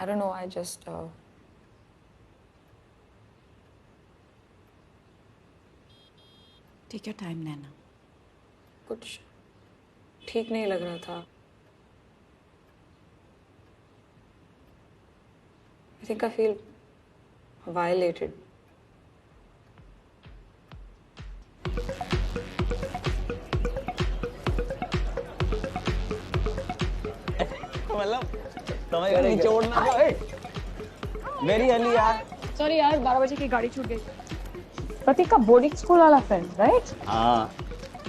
I don't know, I just Take your time, Naina. कुछ ठीक नहीं लग रहा था. I think I feel violated. मतलब तुम्हें निचोड़ना वेरी अर्ली यार. सॉरी यार 12 बजे की गाड़ी छूट गई. प्रतीक का बोर्डिंग स्कूल वाला फ्रेंड, राइट? हाँ,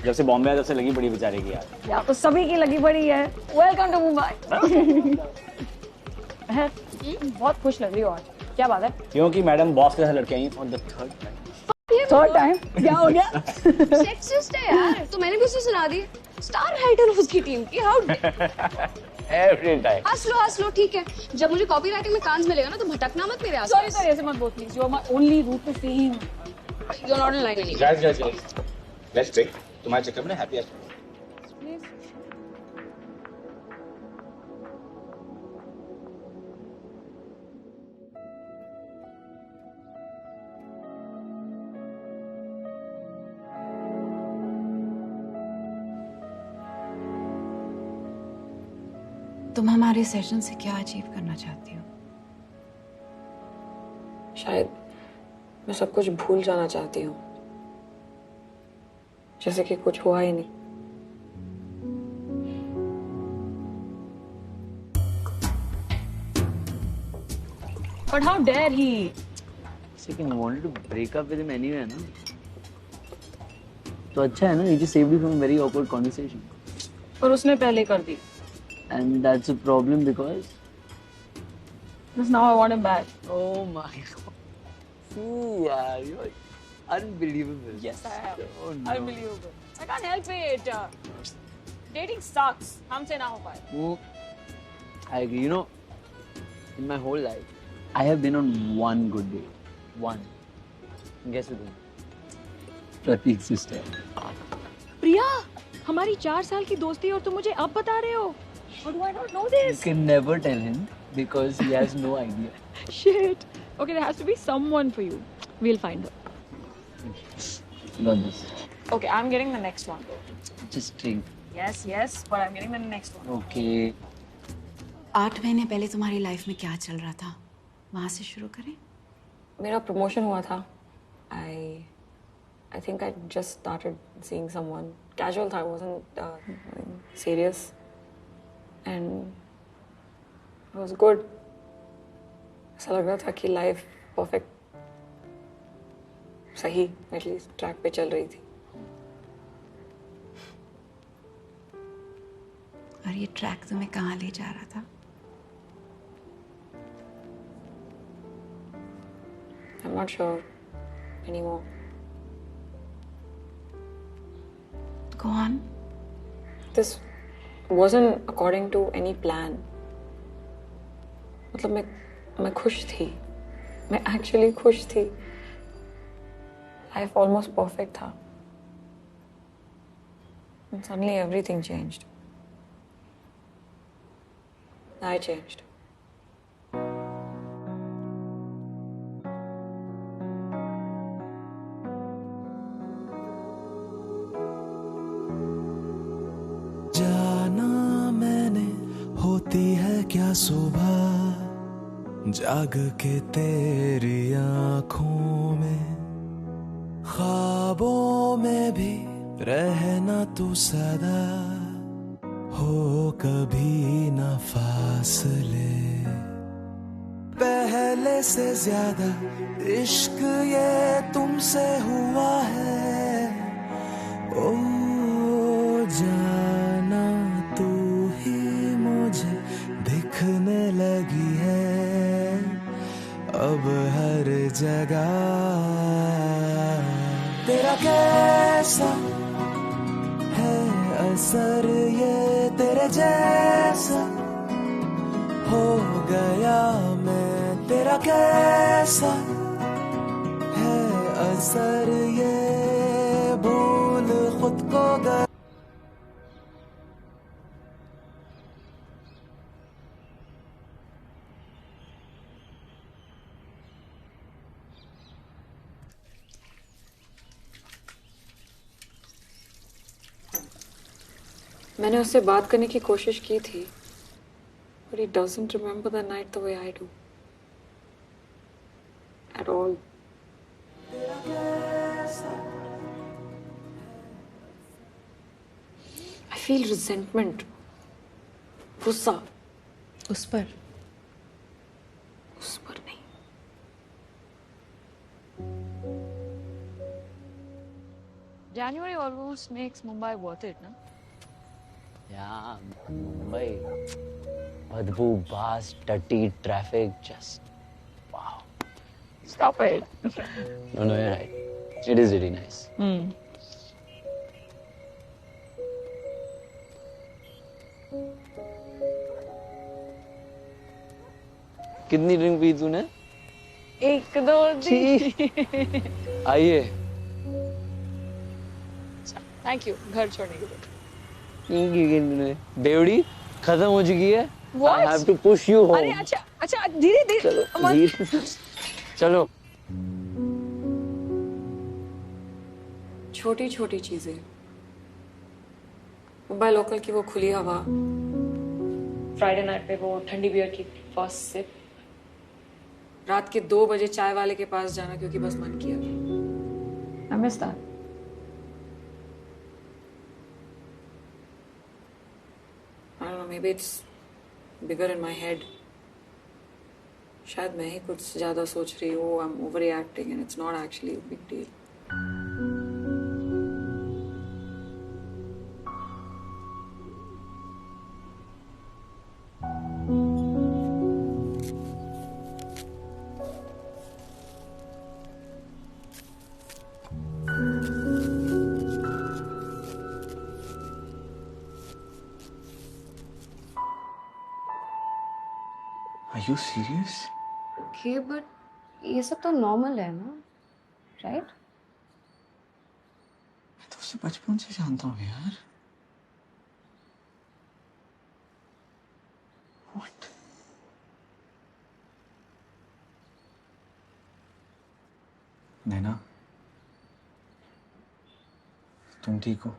जब से बॉम्बे आया तब से लगी पड़ी बेचारे की यार. यार तो सभी की लगी पड़ी है. Welcome to Mumbai. बहुत खुश लग रही हो आज. क्या बात है? क्योंकि मैडम बॉस के साथ लड़के I for the third time. Third time? क्या हो गया? सेक्सिस्ट है यार. तो मैंने भी उसे सुना दी. स्टार राइटर उसकी टीम की. How every time. हंस लो ठीक है. जब मुझे कॉपीराइटिंग में कांस मिलेगा ना तो भटकना मत मेरे आसपास. सॉरी ऐसे मत बोल please. You are my only route to see him. You are not in line anyway. Guys let's break. तुम्हारे चक्कर में हैप्पी आवर. तुम हमारे सेशन से क्या अचीव करना चाहती हो? शायद मैं सब कुछ भूल जाना चाहती हूँ, जैसे कि कुछ हुआ ही नहीं. But how dare he? Second wanted to break up with him anyway ना. तो अच्छा है ना, he just saved you from a very awkward conversation. और उसने पहले कर दी. And that's a problem because Because now I want him back. oh my god. See yaar, you're unbelievable. Yes, I am. Oh, no. Unbelievable. I can't help it. Dating sucks. हमसे ना हो पाए. I agree. You know, in my whole life, I have been on one good date. One. Guess with whom? Prateek's sister. प्रिया, हमारी 4 साल की दोस्ती और तुम मुझे अब बता रहे हो? How do I not know this? You can never tell him because he has no idea. Shit. Okay, there has to be someone for you. We'll find her. Not this. Okay, I'm getting the next one. Just drink. Yes, but I'm getting the next one. Okay. 8 महीने पहले तुम्हारी life में क्या चल रहा था? वहां से शुरू करें? मेरा प्रमोशन हुआ था. I think I just started seeing someone. Casual था, wasn't serious. And it was good. ऐसा लग रहा था कि लाइफ परफेक्ट, सही एटलीस्ट ट्रैक पे चल रही थी. और ये ट्रैक तुम्हें कहाँ ले जा रहा था? I'm not sure anymore. Go on. This wasn't according to any plan. मतलब मैं खुश थी. मैं actually खुश थी. Life almost perfect था. And suddenly everything changed. I changed. जाना मैंने होती है क्या सुबह जाग के तेरी आँखों में, ख्वाबों में भी रहना तू सदा, हो कभी ना फासले, पहले से ज्यादा इश्क ये तुमसे हुआ है, ओ जाना तू ही मुझे दिखने लगी है अब हर जगह, तेरा कैसा है असर ये तेरे जैसा हो गया मैं, तेरा कैसा है असर ये भूल खुद को गया। मैंने उससे बात करने की कोशिश की थी, but he doesn't remember the night the way I do. At all. I feel resentment. गुस्सा. उस पर उस पर नहीं. January almost makes Mumbai worth it, no? Yeah, Mumbai. Badbu, bus, dirty traffic, just wow. Stop it. No, you're right. It is really nice. कितनी drink P तूने? 1-2 दिन. आइए. Thank you. घर छोड़ने के लिए. तूने बेवड़ी खत्म हो चुकी है. What? I have to push you home. अरे अच्छा धीरे. चलो धीरे. चलो. छोटी छोटी चीजें. मुंबई लोकल की वो खुली हवा, फ्राइडे नाइट पे वो ठंडी बियर की फर्स्ट सिप, रात के 2 बजे चाय वाले के पास जाना क्योंकि बस मन किया. I miss that. I don't know, maybe it's bigger in my head. शायद मैं ही कुछ ज्यादा सोच रही हूँ. I'm overreacting and it's not actually a big deal. Are you serious? Okay, but ये सब तो नॉर्मल है ना, राइट? मैं तो उसे बचपन से जानता हूँ यार. What? नैना, तुम ठीक हो?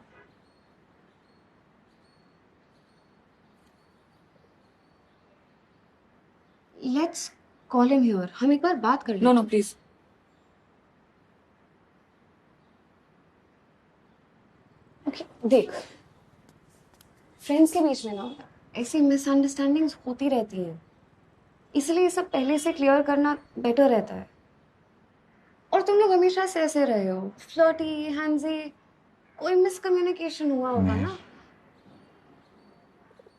Let's call him here. हम एक बार बात कर लें. No, please. Okay, देख. फ्रेंड्स के बीच में ना ऐसी मिसअंडरस्टैंडिंग्स होती रहती हैं. इसलिए ये सब पहले से क्लियर करना बेटर रहता है. और तुम लोग हमेशा से ऐसे रहे हो. फ्लर्टी, हैंजी, कोई मिसकम्युनिकेशन हुआ होगा ना.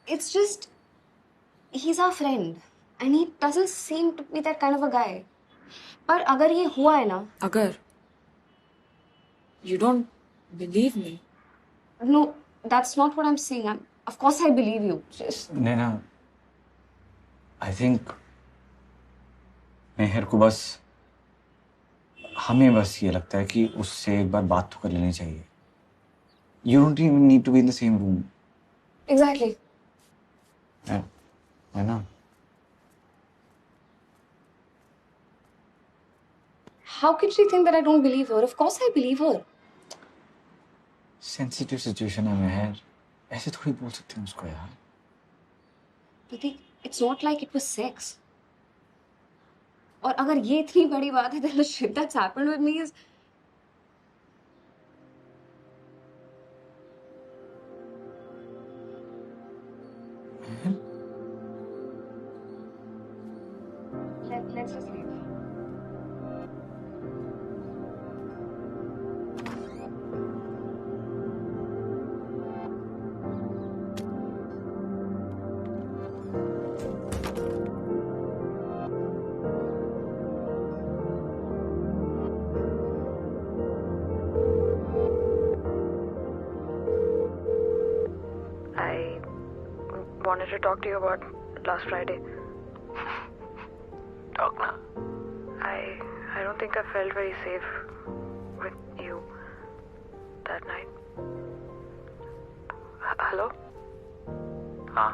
It's just he's our friend. And he doesn't seem to be that kind of a guy. पर अगर ये हुआ है ना, अगर you don't believe me. No, that's not what I'm saying. Of course I believe you. Just Naina, I think मेहर को हमें बस ये लगता है कि उससे एक बार बात तो कर लेनी चाहिए. You don't even need to be in the same room. exactly. Naina. How can she think that I don't believe her? Of course I believe her. Sensitive situation है मेहर. ऐसे थोड़ी बोल सकते हैं उसको यार. Pratik, it's not like it was sex. और अगर ये इतनी बड़ी बात है, then the shit that's happened with me is let's just leave. I wanted to talk to you about last Friday. Talk na. I don't think I felt very safe with you that night. Hello? हाँ.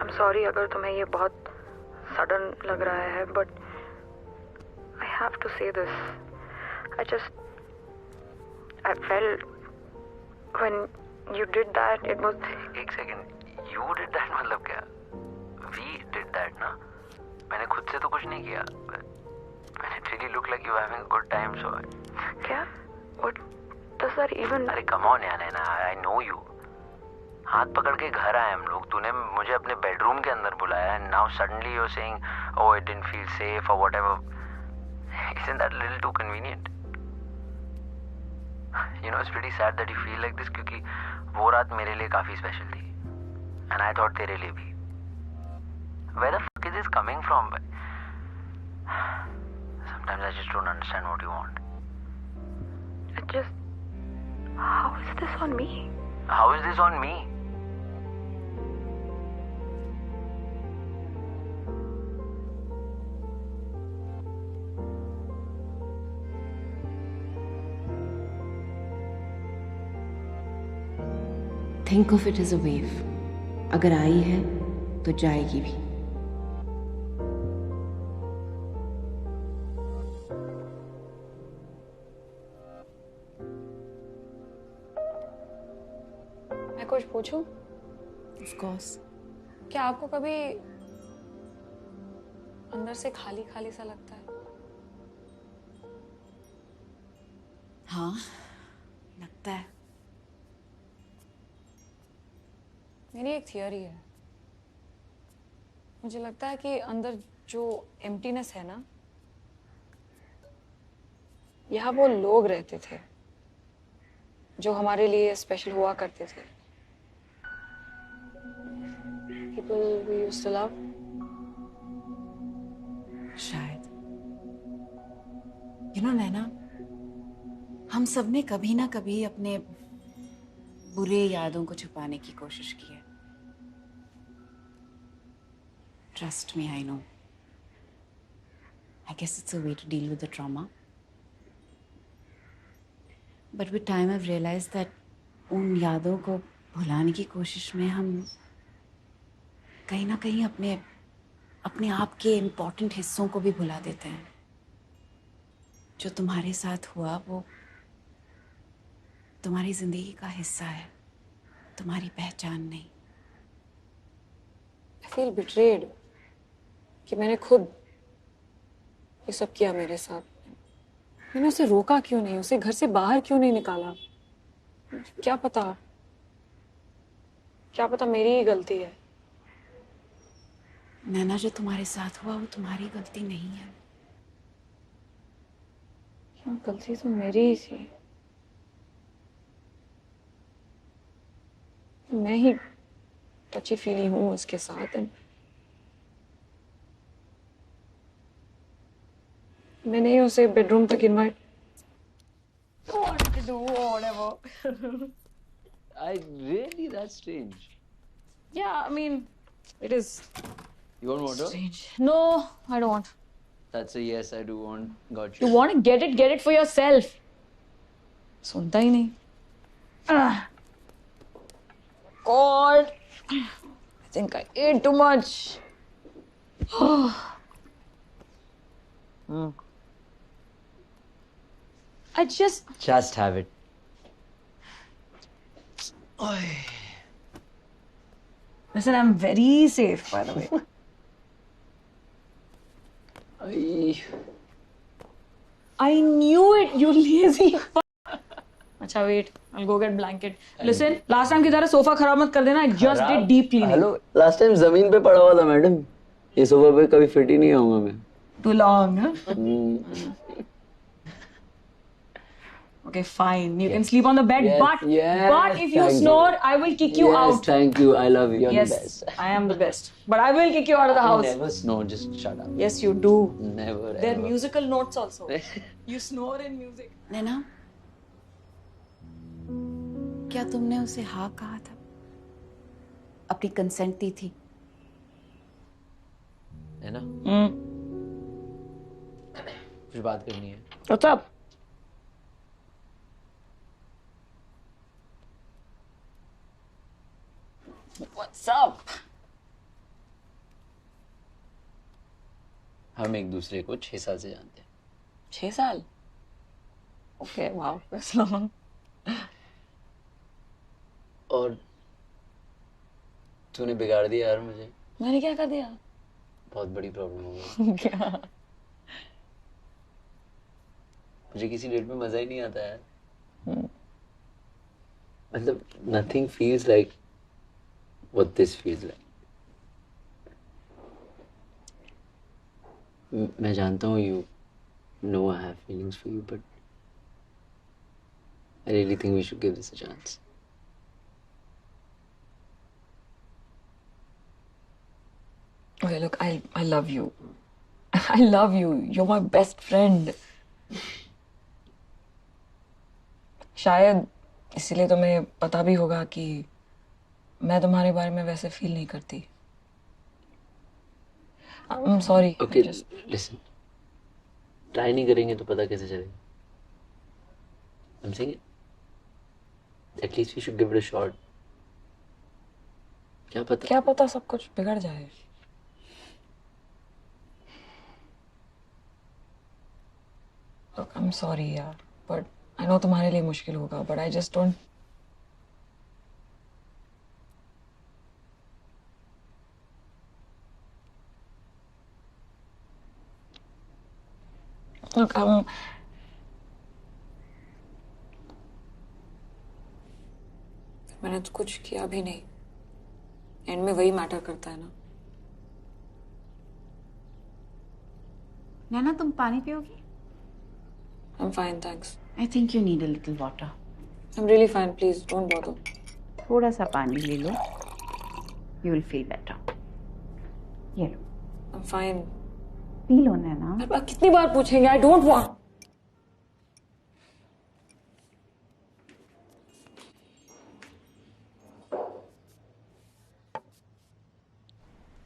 I'm sorry अगर तुम्हें ये बहुत sudden लग रहा है, but I have to say this. I felt when you did that, it was. एक second, you did that मतलब क्या? We did that ना? मैंने खुद से तो कुछ नहीं किया. When it really looked like you were having a good time, so. क्या? What does that even? अरे come on यार नैना, I know you. हाथ पकड़ के घर आए हम लोग, तूने मुझे अपने बेडरूम के अंदर बुलाया and now suddenly you're saying, oh it didn't feel safe or whatever. Isn't that a little too convenient? You know, it's pretty sad that you feel like this क्योंकि वो रात मेरे लिए काफी स्पेशल थी and I thought तेरे लिए भी. Where the fuck is this coming from? Sometimes I just don't understand what you want. It just. How is this on me? How is this on me? Think of it as a wave. अगर आई है तो जाएगी भी. मैं कुछ पूछूं? Of course. क्या आपको कभी अंदर से खाली खाली सा लगता है? हाँ, लगता है. मेरी एक थियरी है. मुझे लगता है कि अंदर जो एम्प्टीनेस है ना, यहाँ वो लोग रहते थे जो हमारे लिए स्पेशल हुआ करते थे. People we used to love. शायद. यू नो नैना, हम सब ने कभी ना कभी अपने बुरे यादों को छुपाने की कोशिश की है. Trust me, I know. I guess it's a way to deal with the trauma. But with time I've realized that उन यादों को भुलाने की कोशिश में हम कहीं ना कहीं अपने आप के इम्पोर्टेंट हिस्सों को भी भुला देते हैं. जो तुम्हारे साथ हुआ वो तुम्हारी जिंदगी का हिस्सा है, तुम्हारी पहचान नहीं. I feel betrayed कि मैंने खुद ये सब किया मेरे साथ. मैंने उसे रोका क्यों नहीं, उसे घर से बाहर क्यों नहीं निकाला? क्या पता मेरी ही गलती है. नैना, जो तुम्हारे साथ हुआ वो तुम्हारी गलती नहीं है. गलती तो मेरी ही थी. मैं ही टची फीली हूँ उसके साथ. मैंने ही उसे बेडरूम तक invite. I really, that's strange. Yeah, I mean, it is You want water? strange. No, I don't want. That's a yes, I do want. Got You you. want to get it for yourself. सुनता ही नहीं. God, I think I ate too much. I Just have it. listen. I'm very safe, by the way. I knew it, you lazy. अच्छा, wait. I'll go get blanket. Listen, last time की तरह sofa खराब मत कर देना. I just did deep cleaning. Hello, last time जमीन पे पड़ा हुआ था मैडम. ये सोफा पे कभी फिट ही नहीं होऊंगा मैं. Too long, huh? Okay, fine. You can sleep on the bed, Yes, but yes, if you thank snore, I will kick you Yes, out. thank you. I love you. You're Yes, the best. I am the best. But I will kick you out of the I house. never snore. Just shut up. Yes, you do. Never. There are ever. musical notes also. You snore in music. नैना, क्या तुमने उसे हाँ कहा था? अपनी consent दी थी? है ना? कुछ बात करनी है. What's up? What's up? हम एक दूसरे को 6 साल से जानते हैं. 6 साल? Okay, wow, that's long. तूने बिगाड़ दिया यार मुझे। मैंने क्या कर दिया? बहुत बड़ी प्रॉब्लम हो गई। क्या? मुझे किसी डेट में मजा ही नहीं आता यार। मतलब nothing feels like what this feels like. मैं जानता हूँ you know I have feelings for you, but I really think we should give this a chance. Okay, look, I love you. I love you. You're my best friend. शायद इसलिए तुम्हें पता भी होगा कि मैं तुम्हारे बारे में वैसे फील नहीं करती। I'm sorry. Okay, listen. Try नहीं करेंगे तो पता कैसे चलेगा? I'm saying it. At least we should give it a shot. क्या पता सब कुछ बिगड़ जाए। Look, I'm sorry यार, but I know तुम्हारे लिए मुश्किल होगा, but I just don't. Look, मैंने तो कुछ किया भी नहीं। एंड में वही मैटर करता है ना। नैना, तुम पानी पियोगी? I'm fine, thanks. I think you need a little water. I'm really fine. Please don't bother. थोड़ा सा पानी ले लो. You will feel better. ये लो. I'm fine. पी लो नैना. अब कितनी बार पूछेंगे? I don't want.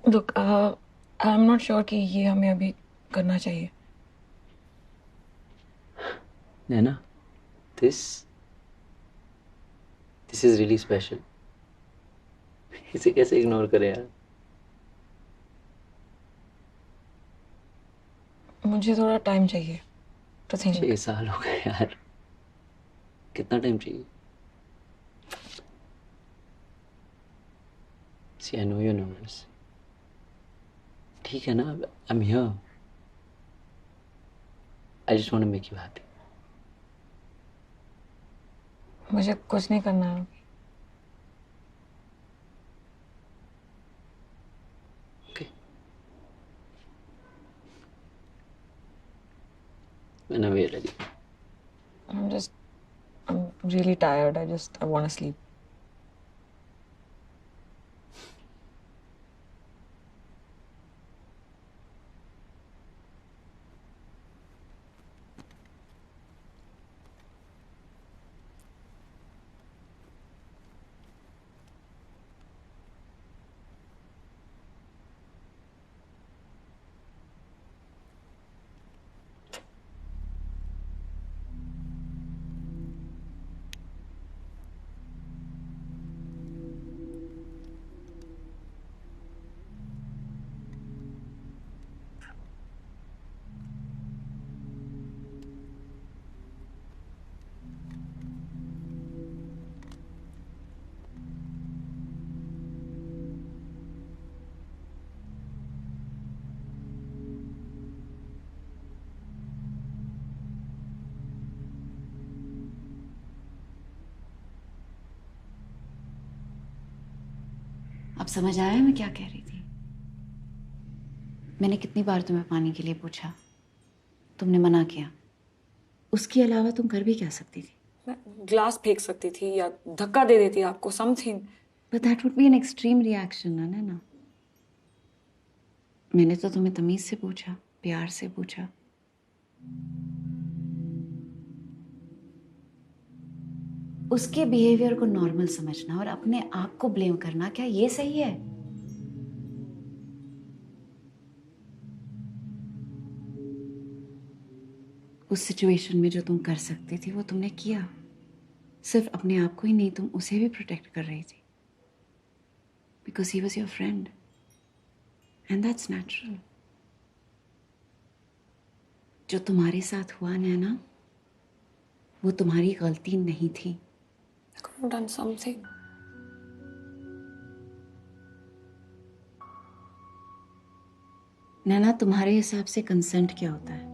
Look, I'm not sure कि ये हमें अभी करना चाहिए। नैना, this is really special. इसे कैसे इग्नोर करें यार? मुझे थोड़ा टाइम चाहिए to think. 6 साल हो गए यार। कितना टाइम चाहिए? See, I know you're nervous. ठीक है ना? I'm here. I just want to make you happy. मुझे कुछ नहीं करना है। Okay. Whenever you're ready. I'm really tired. I want to sleep. अब समझ आया मैं क्या कह रही थी? मैंने कितनी बार तुम्हें पानी के लिए पूछा, तुमने मना किया। उसके अलावा तुम कर भी क्या सकती थी? मैं ग्लास फेंक सकती थी या धक्का दे देती आपको, something. But that would be an extreme reaction, ना नैना। मैंने तो तुम्हें तमीज से पूछा, प्यार से पूछा। उसके बिहेवियर को नॉर्मल समझना और अपने आप को ब्लेम करना, क्या ये सही है? उस सिचुएशन में जो तुम कर सकती थी वो तुमने किया। सिर्फ अपने आप को ही नहीं, तुम उसे भी प्रोटेक्ट कर रही थी। Because he was your friend. And that's natural. जो तुम्हारे साथ हुआ नैना, वो तुम्हारी गलती नहीं थी। I could have done something. नैना, तुम्हारे हिसाब से कंसेंट क्या होता है?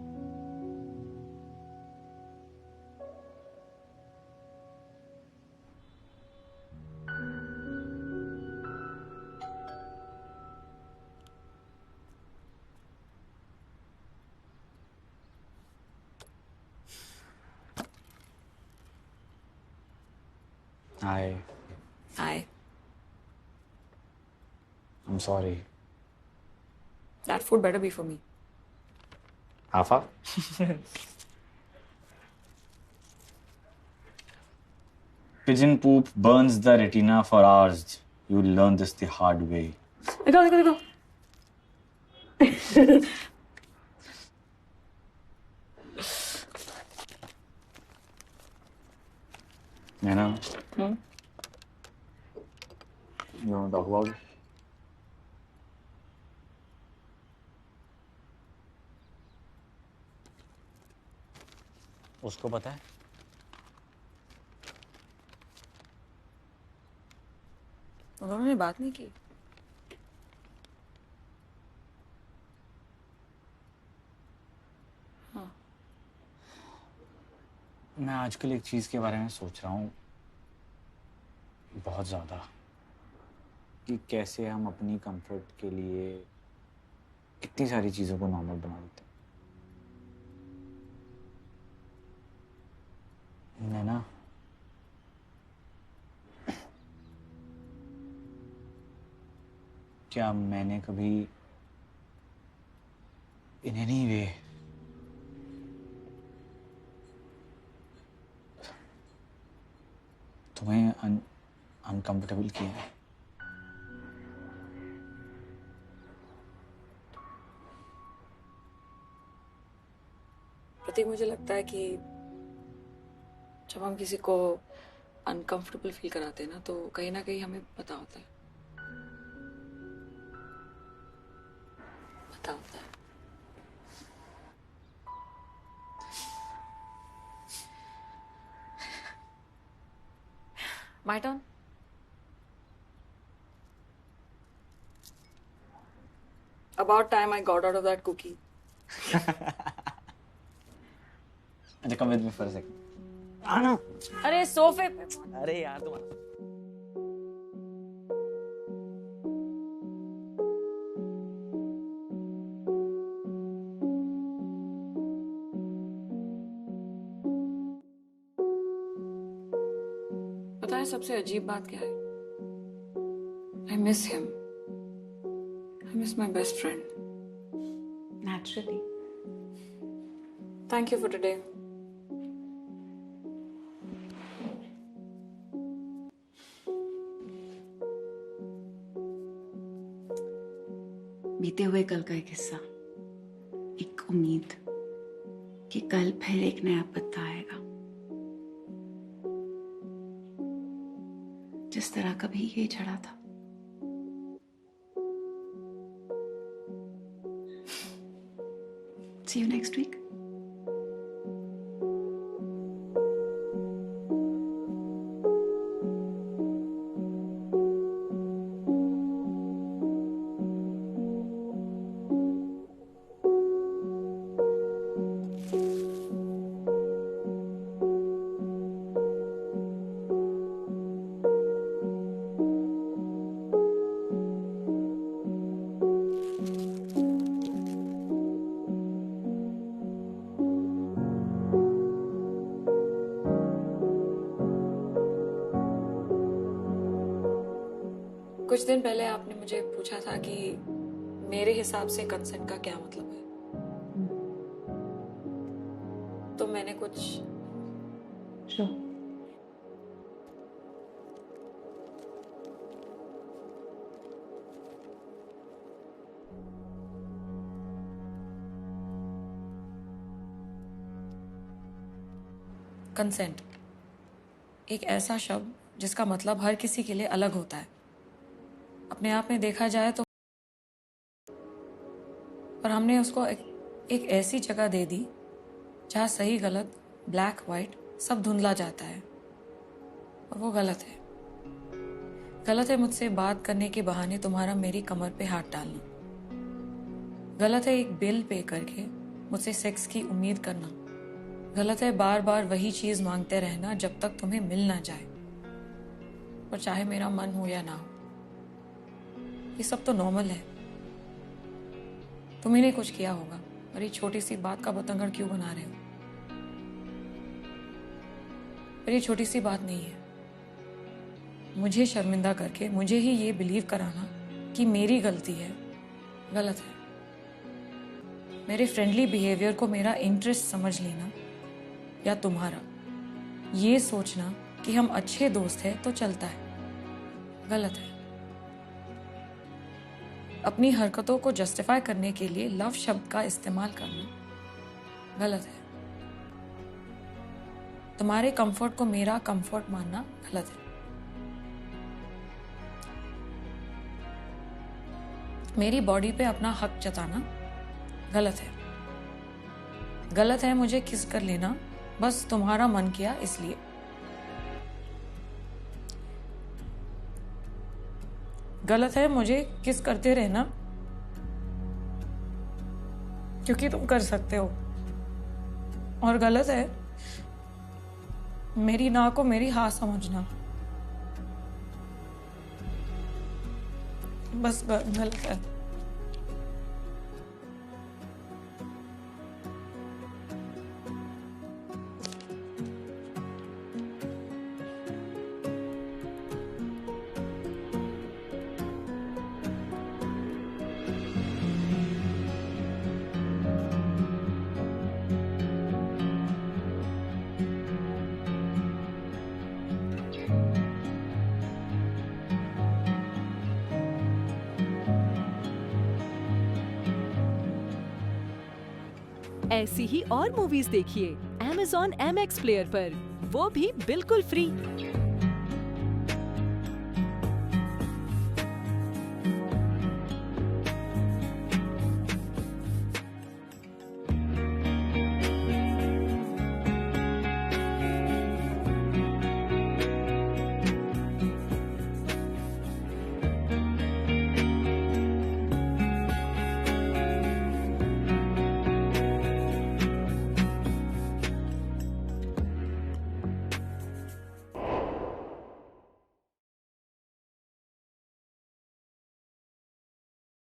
Hi. Hi. I'm sorry. That food better be for me. Afa? Pigeon poop burns the retina for hours. You learn this the hard way. देखो. Naina? You want to talk about it? उसको पता है? उन्होंने बात नहीं की. मैं आजकल एक चीज के बारे में सोच रहा हूँ बहुत ज्यादा, कि कैसे हम अपनी कंफर्ट के लिए इतनी सारी चीजों को नॉर्मल बना देते हैं. नैना, क्या मैंने कभी इन एनी वे तुम्हें अनकंफर्टेबल किया है? प्रतीक, मुझे लगता है कि जब हम किसी को अनकंफर्टेबल फील कराते हैं ना, तो कहीं ना कहीं हमें पता होता है. पता होता है. My turn. About time I got out of that cookie. अच्छा, come with me for a second. आना. अरे सोफे पे. अरे यार तुम. पता है सबसे अजीब बात क्या है? I miss him. I miss my best friend. Naturally. Thank you for today. बीते हुए कल का एक हिस्सा, एक उम्मीद कि कल फिर एक नया पत्ता आएगा, जिस तरह कभी ये चढ़ा था. See you next week. कुछ दिन पहले आपने मुझे पूछा था कि मेरे हिसाब से कंसेंट का क्या मतलब है. तो मैंने कुछ Sure. कंसेंट एक ऐसा शब्द जिसका मतलब हर किसी के लिए अलग होता है. अपने आप में देखा जाए तो, पर हमने उसको एक ऐसी जगह दे दी जहाँ सही गलत, ब्लैक वाइट सब धुंधला जाता है. और वो गलत है. गलत है मुझसे बात करने के बहाने तुम्हारा मेरी कमर पे हाथ डालना. गलत है एक बिल पे करके मुझसे सेक्स की उम्मीद करना। गलत है बार बार वही चीज मांगते रहना जब तक तुम्हें मिल ना जाए, और चाहे मेरा मन हो या ना हो। ये सब तो नॉर्मल है। तुम ही ने कुछ किया होगा, और ये छोटी सी बात का बतंगड़ क्यों बना रहे हो? पर ये छोटी सी बात नहीं है। मुझे शर्मिंदा करके मुझे ही ये बिलीव कराना कि मेरी गलती है, गलत है। मेरे फ्रेंडली बिहेवियर को मेरा इंटरेस्ट समझ लेना या तुम्हारा ये सोचना कि हम अच्छे दोस्त हैं तो चलता है, गलत है। अपनी हरकतों को जस्टिफाई करने के लिए लव शब्द का इस्तेमाल करना गलत है। तुम्हारे कंफर्ट को मेरा कंफर्ट मानना गलत है। मेरी बॉडी पे अपना हक जताना गलत है। गलत है मुझे किस कर लेना बस तुम्हारा मन किया इसलिए। गलत है मुझे किस करते रहना क्योंकि तुम कर सकते हो, और गलत है मेरी ना को मेरी हाँ समझना, बस गलत है। ऐसी ही और मूवीज देखिए Amazon MX प्लेयर पर, वो भी बिल्कुल फ्री।